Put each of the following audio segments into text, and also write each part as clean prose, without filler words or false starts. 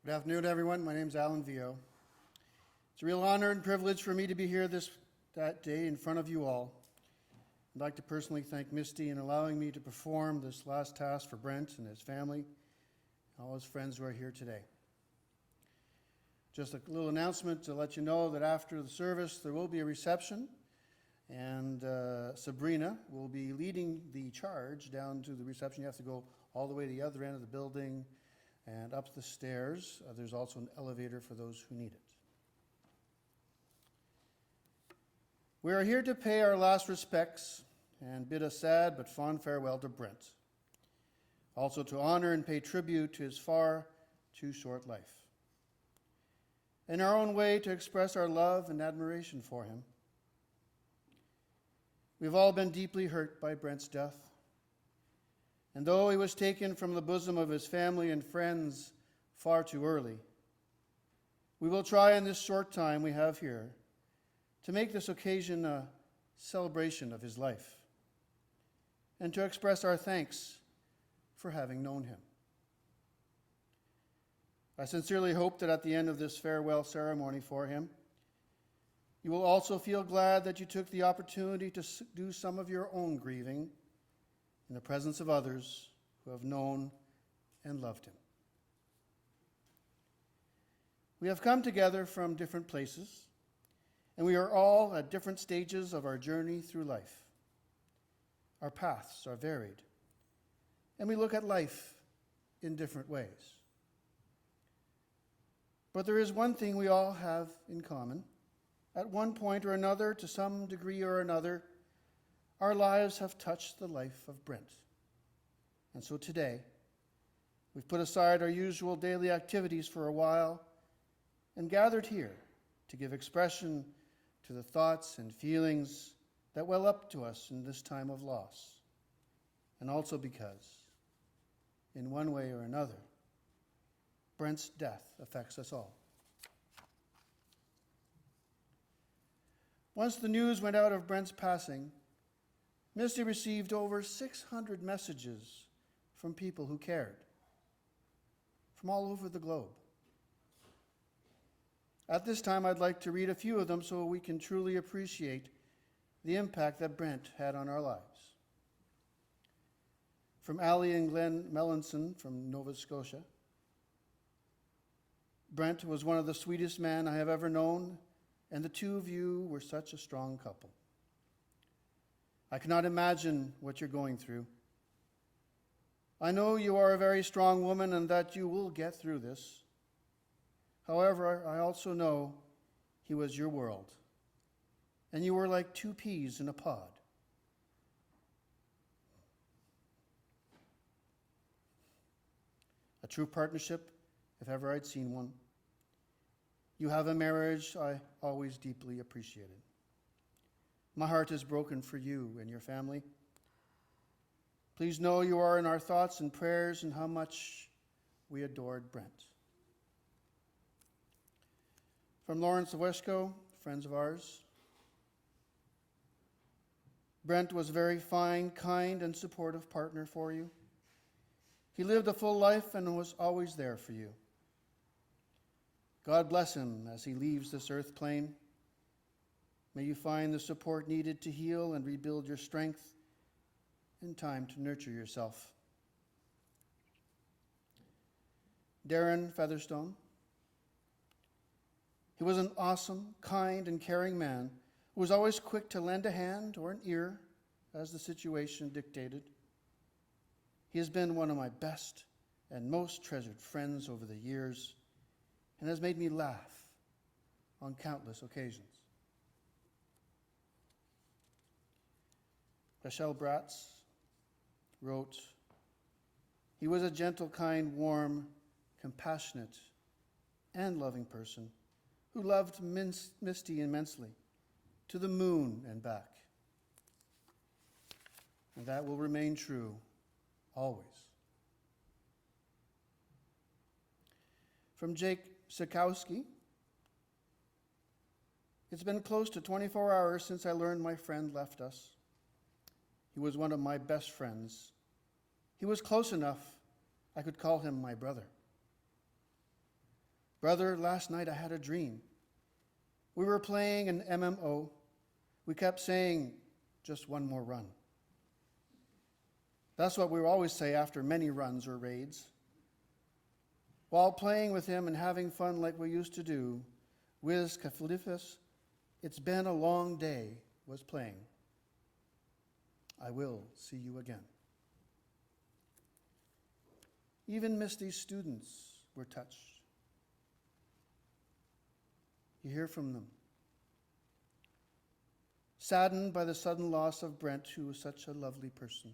Good afternoon, everyone. My name is Alan Vio. It's a real honor and privilege for me to be here that day in front of you all. I'd like to personally thank Misty in allowing me to perform this last task for Brent and his family, and all his friends who are here today. Just a little announcement to let you know that after the service there will be a reception, and Sabrina will be leading the charge down to the reception. You have to go all the way to the other end of the building and up the stairs. There's also an elevator for those who need it. We are here to pay our last respects and bid a sad but fond farewell to Brent. Also to honor and pay tribute to his far too short life. In our own way, to express our love and admiration for him. We've all been deeply hurt by Brent's death. And though he was taken from the bosom of his family and friends far too early, we will try in this short time we have here to make this occasion a celebration of his life and to express our thanks for having known him. I sincerely hope that at the end of this farewell ceremony for him, you will also feel glad that you took the opportunity to do some of your own grieving in the presence of others who have known and loved him. We have come together from different places, and we are all at different stages of our journey through life. Our paths are varied, and we look at life in different ways. But there is one thing we all have in common. At one point or another, to some degree or another, our lives have touched the life of Brent. And so today, we've put aside our usual daily activities for a while and gathered here to give expression to the thoughts and feelings that well up to us in this time of loss. And also because, in one way or another, Brent's death affects us all. Once the news went out of Brent's passing, Misty received over 600 messages from people who cared, from all over the globe. At this time, I'd like to read a few of them so we can truly appreciate the impact that Brent had on our lives. From Allie and Glenn Mellinson from Nova Scotia. Brent was one of the sweetest men I have ever known, and the two of you were such a strong couple. I cannot imagine what you're going through. I know you are a very strong woman and that you will get through this. However, I also know he was your world, and you were like two peas in a pod. A true partnership, if ever I'd seen one. You have a marriage I always deeply appreciated. My heart is broken for you and your family. Please know you are in our thoughts and prayers and how much we adored Brent. From Lawrence Wesco, friends of ours. Brent was a very fine, kind, and supportive partner for you. He lived a full life and was always there for you. God bless him as he leaves this earth plane. May you find the support needed to heal and rebuild your strength and time to nurture yourself. Darren Featherstone. He was an awesome, kind, and caring man who was always quick to lend a hand or an ear as the situation dictated. He has been one of my best and most treasured friends over the years and has made me laugh on countless occasions. Rachel Bratz wrote, he was a gentle, kind, warm, compassionate, and loving person who loved Misty immensely, to the moon and back. And that will remain true always. From Jake Sikowski, it's been close to 24 hours since I learned my friend left us. He was one of my best friends. He was close enough I could call him my brother. Brother, last night I had a dream. We were playing an MMO. We kept saying, just one more run. That's what we always say after many runs or raids. While playing with him and having fun like we used to do, Wiz Kaflifis, it's been a long day, was playing. I will see you again. Even Misty's students were touched. You hear from them. Saddened by the sudden loss of Brent, who was such a lovely person.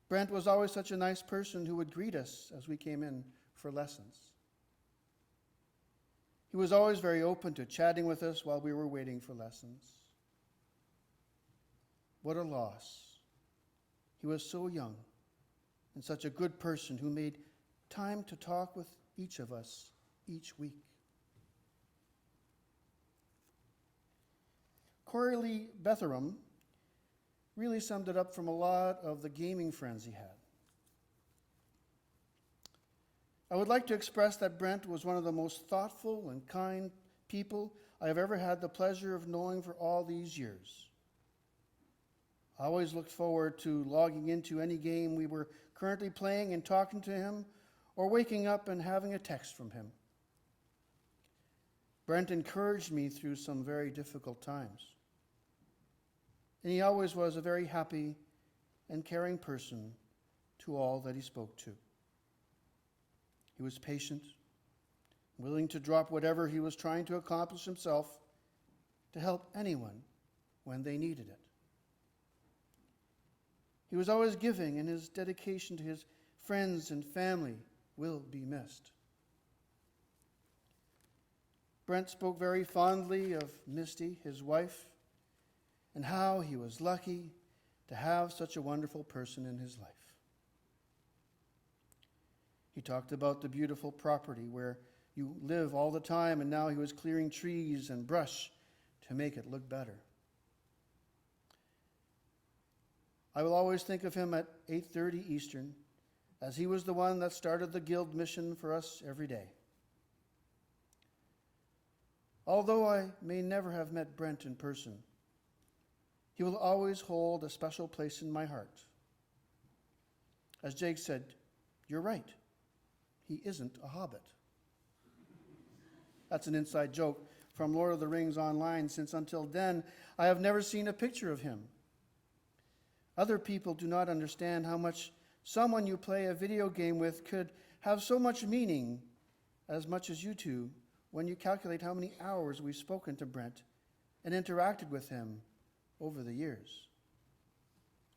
Brent was always such a nice person who would greet us as we came in for lessons. He was always very open to chatting with us while we were waiting for lessons. What a loss. He was so young and such a good person who made time to talk with each of us each week. Corey Betheram really summed it up from a lot of the gaming friends he had. I would like to express that Brent was one of the most thoughtful and kind people I have ever had the pleasure of knowing for all these years. I always looked forward to logging into any game we were currently playing and talking to him, or waking up and having a text from him. Brent encouraged me through some very difficult times. And he always was a very happy and caring person to all that he spoke to. He was patient, willing to drop whatever he was trying to accomplish himself to help anyone when they needed it. He was always giving, and his dedication to his friends and family will be missed. Brent spoke very fondly of Misty, his wife, and how he was lucky to have such a wonderful person in his life. He talked about the beautiful property where you live all the time, and now he was clearing trees and brush to make it look better. I will always think of him at 8:30 Eastern, as he was the one that started the guild mission for us every day. Although I may never have met Brent in person, he will always hold a special place in my heart. As Jake said, you're right. He isn't a hobbit. That's an inside joke from Lord of the Rings Online, since until then I have never seen a picture of him. Other people do not understand how much someone you play a video game with could have so much meaning, as much as you two, when you calculate how many hours we've spoken to Brent and interacted with him over the years.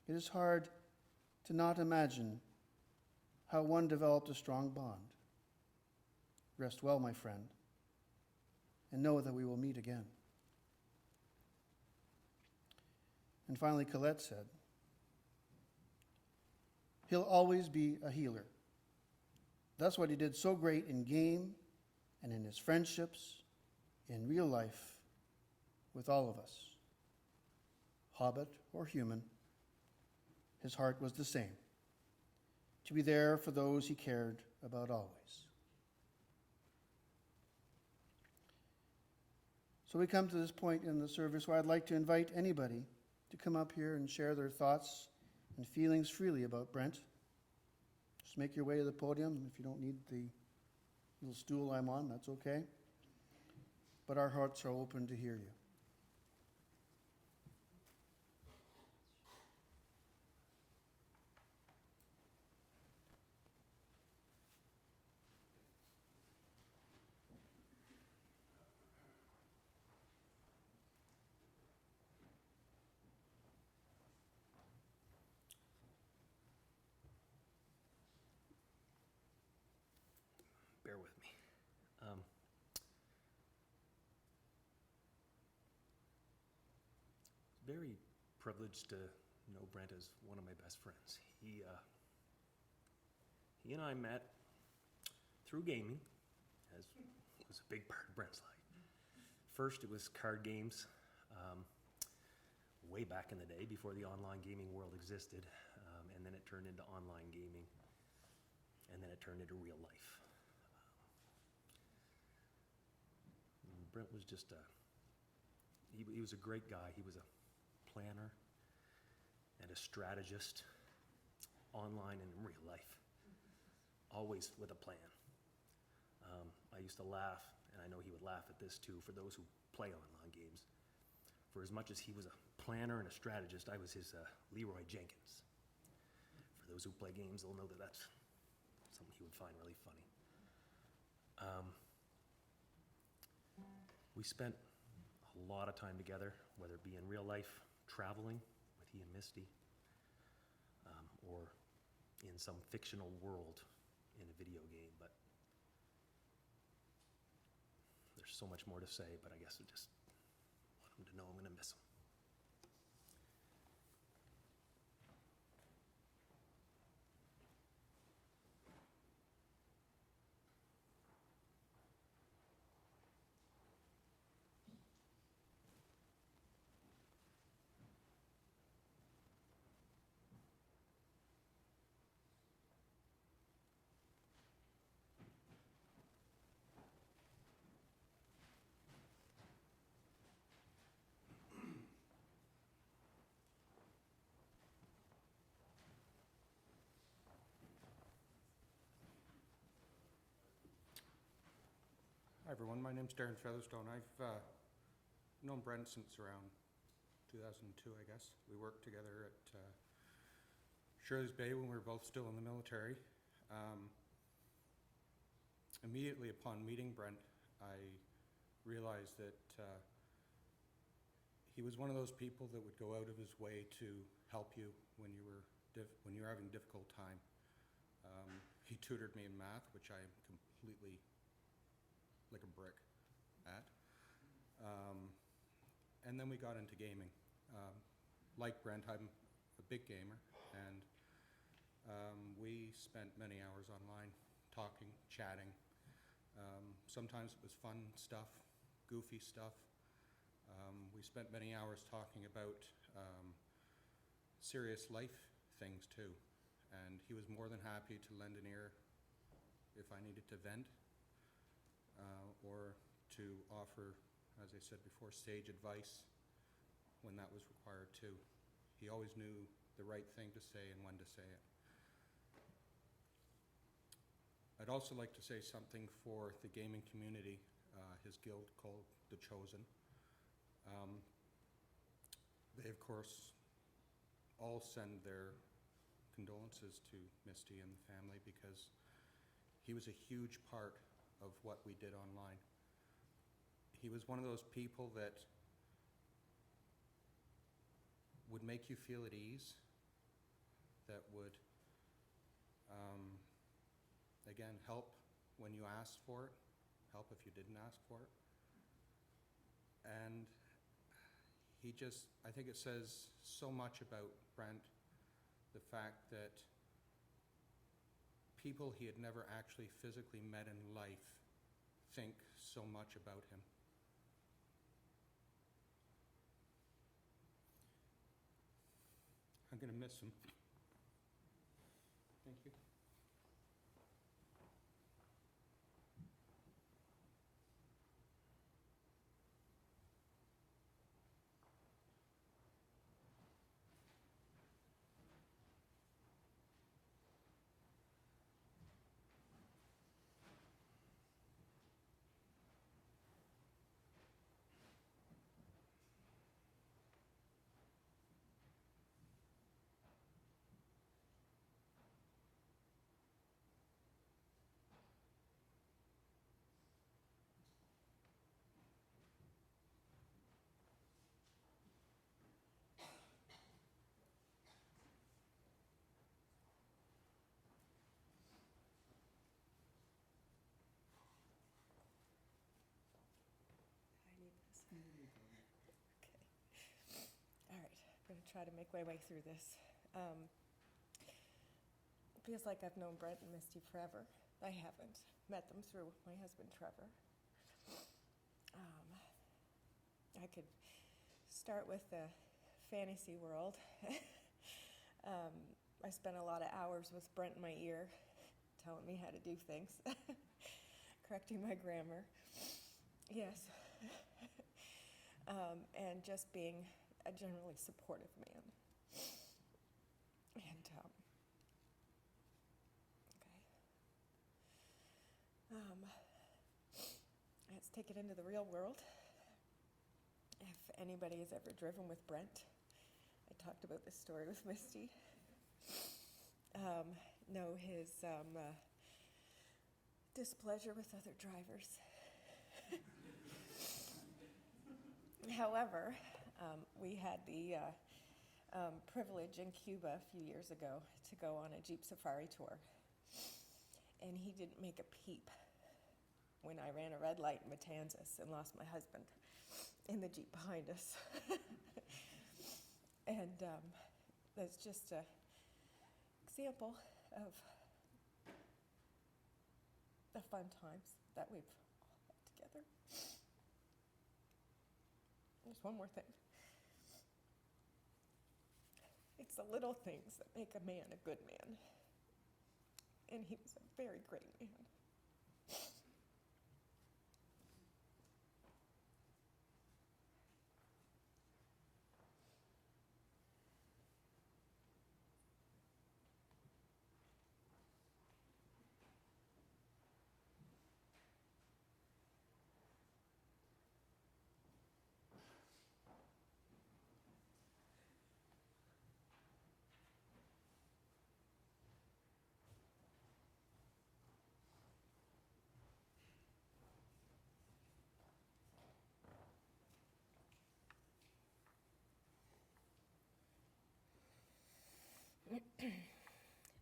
It is hard to not imagine how one developed a strong bond. Rest well, my friend, and know that we will meet again. And finally, Colette said, he'll always be a healer. That's what he did so great in game and in his friendships, in real life, with all of us. Hobbit or human, his heart was the same, to be there for those he cared about always. So we come to this point in the service where I'd like to invite anybody to come up here and share their thoughts and feelings freely about Brent. Just make your way to the podium. If you don't need the little stool I'm on, that's okay. But our hearts are open to hear you. Bear with me. Very privileged to know Brent as one of my best friends. He and I met through gaming, as was a big part of Brent's life. First, it was card games, way back in the day, before the online gaming world existed, and then it turned into online gaming, and then it turned into real life. Brent was just he was a great guy. He was a planner and a strategist, online and in real life, always with a plan. I used to laugh, and I know he would laugh at this too, for those who play online games. For as much as he was a planner and a strategist, I was his Leroy Jenkins. For those who play games, they'll know that that's something he would find really funny. We spent a lot of time together, whether it be in real life, traveling with he and Misty, or in some fictional world in a video game. But there's so much more to say, but I guess I just want him to know I'm going to miss him. Hi everyone, my name's Darren Featherstone. I've known Brent since around 2002, I guess. We worked together at Shirley's Bay when we were both still in the military. Immediately upon meeting Brent, I realized that he was one of those people that would go out of his way to help you when you were having a difficult time. He tutored me in math, which I am completely like a brick at. And then we got into gaming. Like Brent, I'm a big gamer, and we spent many hours online talking, chatting. Sometimes it was fun stuff, goofy stuff. We spent many hours talking about serious life things too, and he was more than happy to lend an ear if I needed to vent. Or to offer, as I said before, sage advice when that was required too. He always knew the right thing to say and when to say it. I'd also like to say something for the gaming community, his guild called The Chosen. They, of course, all send their condolences to Misty and the family because he was a huge part of what we did online. He was one of those people that would make you feel at ease, that would, again, help when you asked for it, help if you didn't ask for it. And he just, I think it says so much about Brent, the fact that people he had never actually physically met in life think so much about him. I'm going to miss him. Thank you. I need this. Okay. All right, I'm going to try to make my way through this. It feels like I've known Brent and Misty forever. I haven't. Met them through my husband, Trevor. I could start with the fantasy world. I spent a lot of hours with Brent in my ear, telling me how to do things, correcting my grammar. Yes, and just being a generally supportive man. And, let's take it into the real world. If anybody has ever driven with Brent, I talked about this story with Misty. Know his displeasure with other drivers. However, we had the privilege in Cuba a few years ago to go on a Jeep safari tour. And he didn't make a peep when I ran a red light in Matanzas and lost my husband in the Jeep behind us. And that's just an example of the fun times that we've all had together. There's one more thing. It's the little things that make a man a good man. And he was a very great man.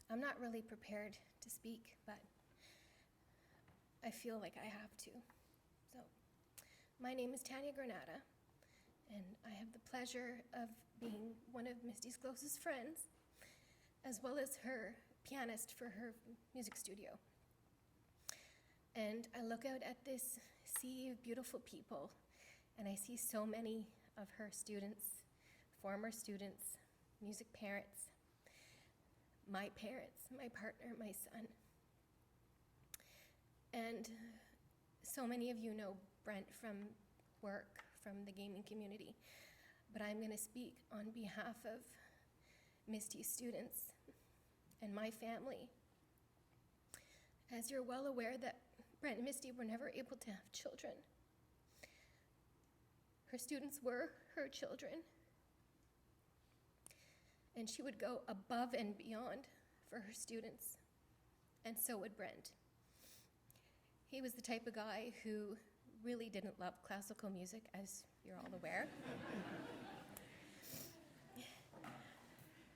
I'm not really prepared to speak, but I feel like I have to. So, my name is Tanya Granata, and I have the pleasure of being one of Misty's closest friends, as well as her pianist for her music studio. And I look out at this sea of beautiful people, and I see so many of her students, former students, music parents, my partner, my son. And so many of you know Brent from work, from the gaming community, but I'm going to speak on behalf of Misty's students and my family. As you're well aware that Brent and Misty were never able to have children. Her students were her children. And she would go above and beyond for her students, and so would Brent. He was the type of guy who really didn't love classical music, as you're all aware.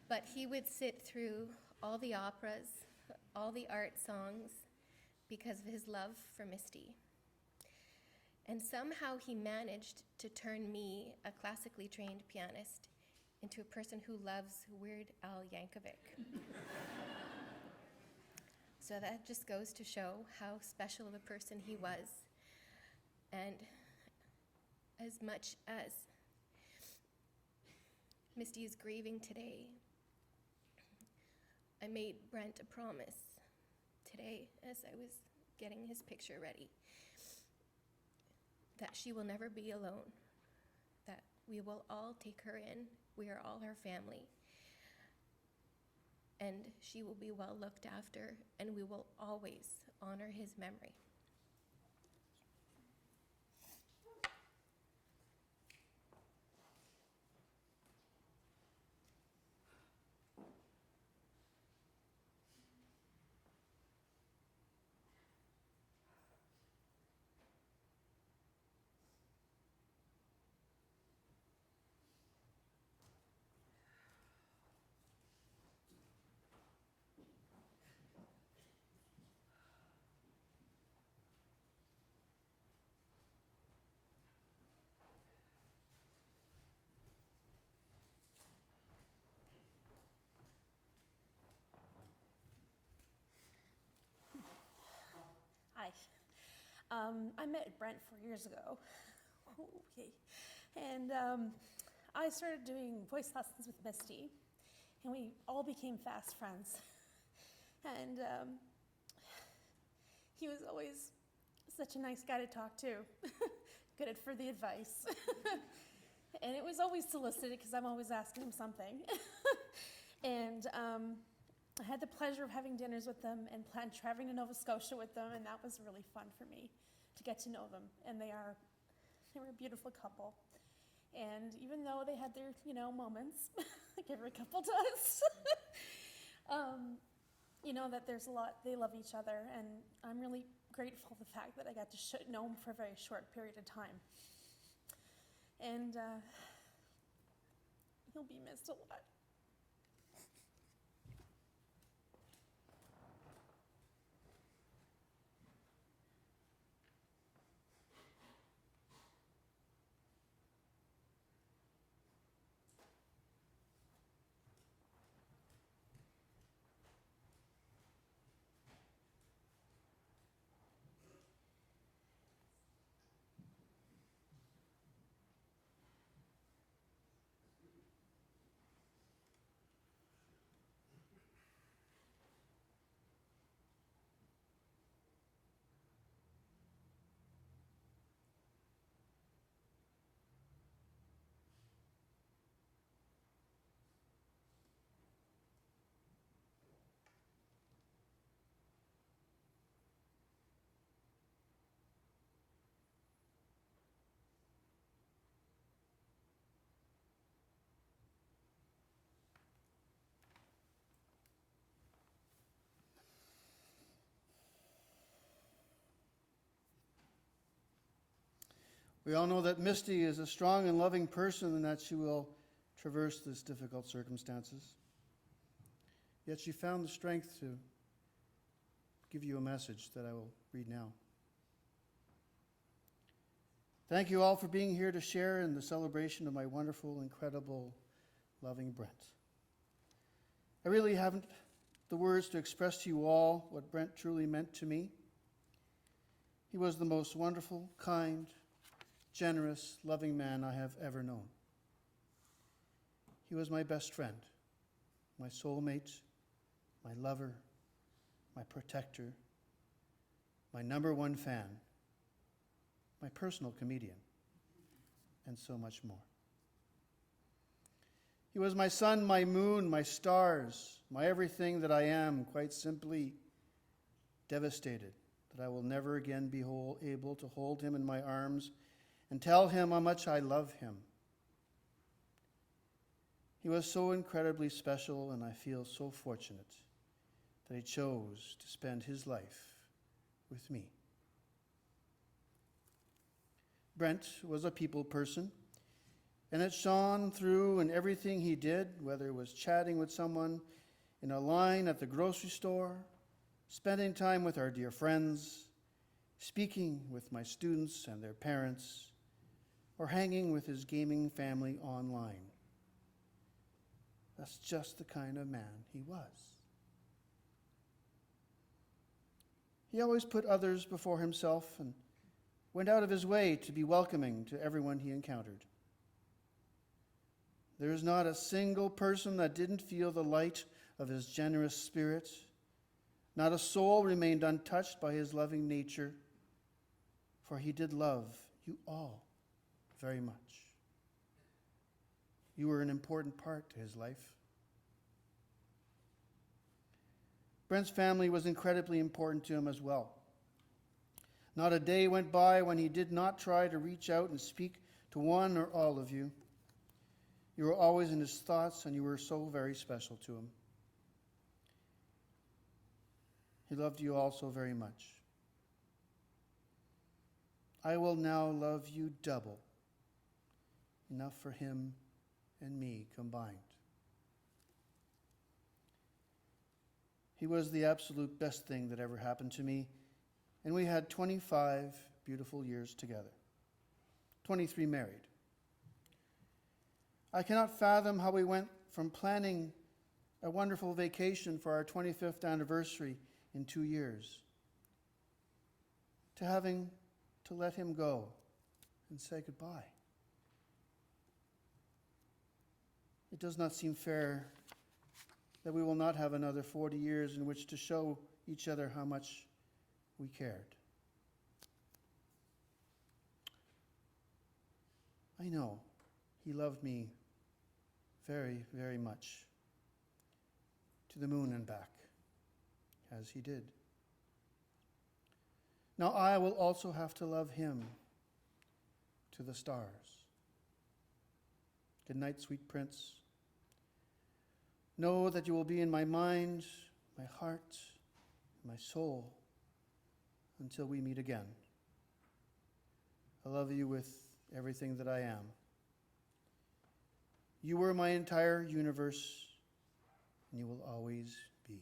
But he would sit through all the operas, all the art songs, because of his love for Misty. And somehow he managed to turn me, a classically trained pianist, into a person who loves Weird Al Yankovic. So that just goes to show how special of a person he was. And as much as Misty is grieving today, I made Brent a promise today as I was getting his picture ready, that she will never be alone, that we will all take her in. We are all her family. And she will be well looked after, and we will always honor his memory. Hi. I met Brent 4 years ago. Okay. And I started doing voice lessons with Misty, and we all became fast friends. And he was always such a nice guy to talk to. good for the advice. And it was always solicited because I'm always asking him something. And I had the pleasure of having dinners with them and traveling to Nova Scotia with them, and that was really fun for me to get to know them. And they were a beautiful couple. And even though they had their, moments, like every couple does, that there's a lot, they love each other, and I'm really grateful for the fact that I got to know them for a very short period of time. And he'll be missed a lot. We all know that Misty is a strong and loving person and that she will traverse these difficult circumstances. Yet she found the strength to give you a message that I will read now. Thank you all for being here to share in the celebration of my wonderful, incredible, loving Brent. I really haven't the words to express to you all what Brent truly meant to me. He was the most wonderful, kind, generous, loving man I have ever known. He was my best friend, my soulmate, my lover, my protector, my number one fan, my personal comedian, and so much more. He was my sun, my moon, my stars, my everything that I am, quite simply devastated that I will never again be able to hold him in my arms and tell him how much I love him. He was so incredibly special, and I feel so fortunate that he chose to spend his life with me. Brent was a people person, and it shone through in everything he did, whether it was chatting with someone in a line at the grocery store, spending time with our dear friends, speaking with my students and their parents, or hanging with his gaming family online. That's just the kind of man he was. He always put others before himself and went out of his way to be welcoming to everyone he encountered. There is not a single person that didn't feel the light of his generous spirit. Not a soul remained untouched by his loving nature, for he did love you all very much. You were an important part to his life. Brent's family was incredibly important to him as well. Not a day went by when he did not try to reach out and speak to one or all of you. You were always in his thoughts, and you were so very special to him. He loved you all so very much. I will now love you double, enough for him and me combined. He was the absolute best thing that ever happened to me, and we had 25 beautiful years together, 23 married. I cannot fathom how we went from planning a wonderful vacation for our 25th anniversary in 2 years to having to let him go and say goodbye. It does not seem fair that we will not have another 40 years in which to show each other how much we cared. I know he loved me very, very much, to the moon and back, as he did. Now I will also have to love him to the stars. Good night, sweet prince. Know that you will be in my mind, my heart, my soul, until we meet again. I love you with everything that I am. You were my entire universe, and you will always be.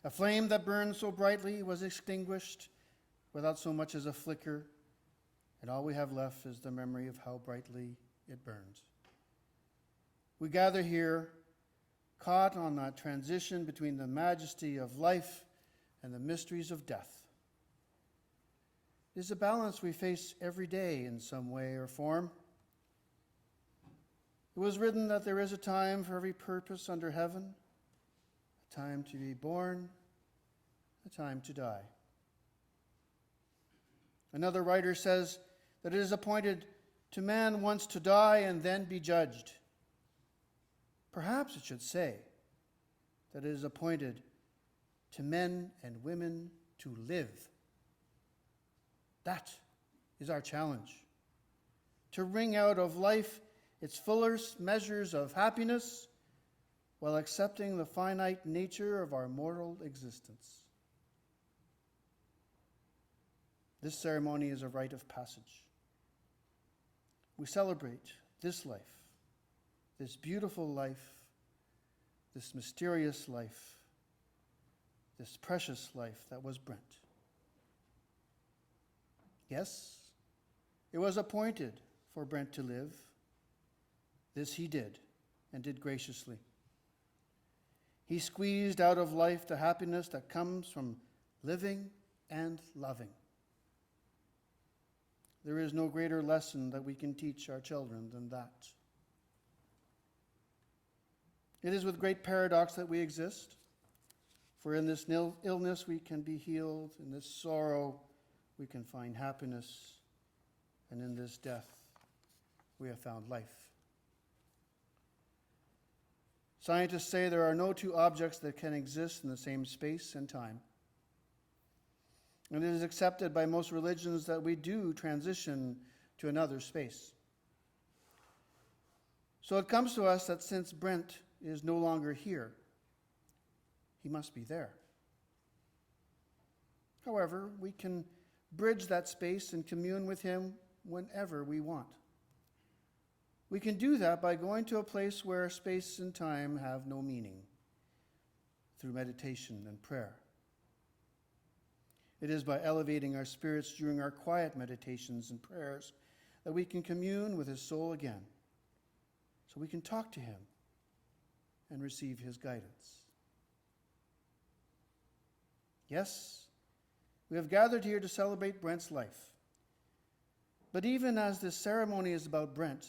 A flame that burned so brightly was extinguished without so much as a flicker, and all we have left is the memory of how brightly it burned. We gather here, caught on that transition between the majesty of life and the mysteries of death. It is a balance we face every day in some way or form. It was written that there is a time for every purpose under heaven, a time to be born, a time to die. Another writer says that it is appointed to man once to die and then be judged. Perhaps it should say that it is appointed to men and women to live. That is our challenge, to wring out of life its fullest measures of happiness while accepting the finite nature of our mortal existence. This ceremony is a rite of passage. We celebrate this life, this beautiful life, this mysterious life, this precious life that was Brent. Yes, it was appointed for Brent to live. This he did, and did graciously. He squeezed out of life the happiness that comes from living and loving. There is no greater lesson that we can teach our children than that. It is with great paradox that we exist, for in this illness we can be healed, in this sorrow we can find happiness, and in this death we have found life. Scientists say there are no two objects that can exist in the same space and time. And it is accepted by most religions that we do transition to another space. So it comes to us that since Brent is no longer here, he must be there. However, we can bridge that space and commune with him whenever we want. We can do that by going to a place where space and time have no meaning, through meditation and prayer. It is by elevating our spirits during our quiet meditations and prayers that we can commune with his soul again, so we can talk to him and receive his guidance. Yes, we have gathered here to celebrate Brent's life. But even as this ceremony is about Brent,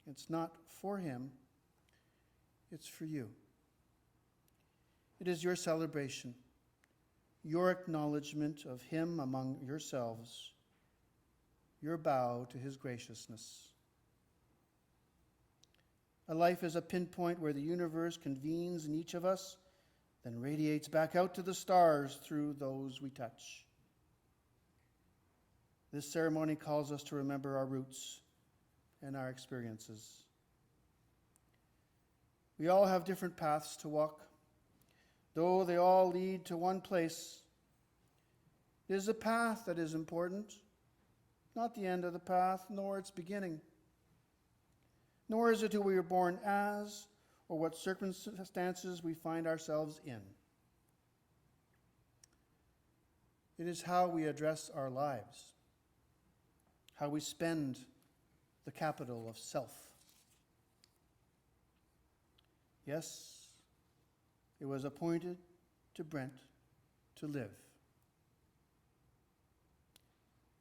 it's not for him, it's for you. It is your celebration, your acknowledgement of him among yourselves, your bow to his graciousness. A life is a pinpoint where the universe convenes in each of us, then radiates back out to the stars through those we touch. This ceremony calls us to remember our roots and our experiences. We all have different paths to walk, though they all lead to one place. It is the path that is important, not the end of the path, nor its beginning. Nor is it who we were born as, or what circumstances we find ourselves in. It is how we address our lives, how we spend the capital of self. Yes, it was appointed to Brent to live.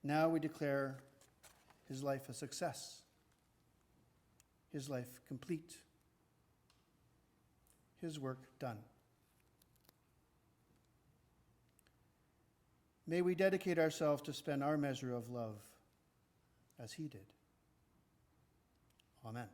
Now we declare his life a success, his life complete, his work done. May we dedicate ourselves to spend our measure of love as he did. Amen.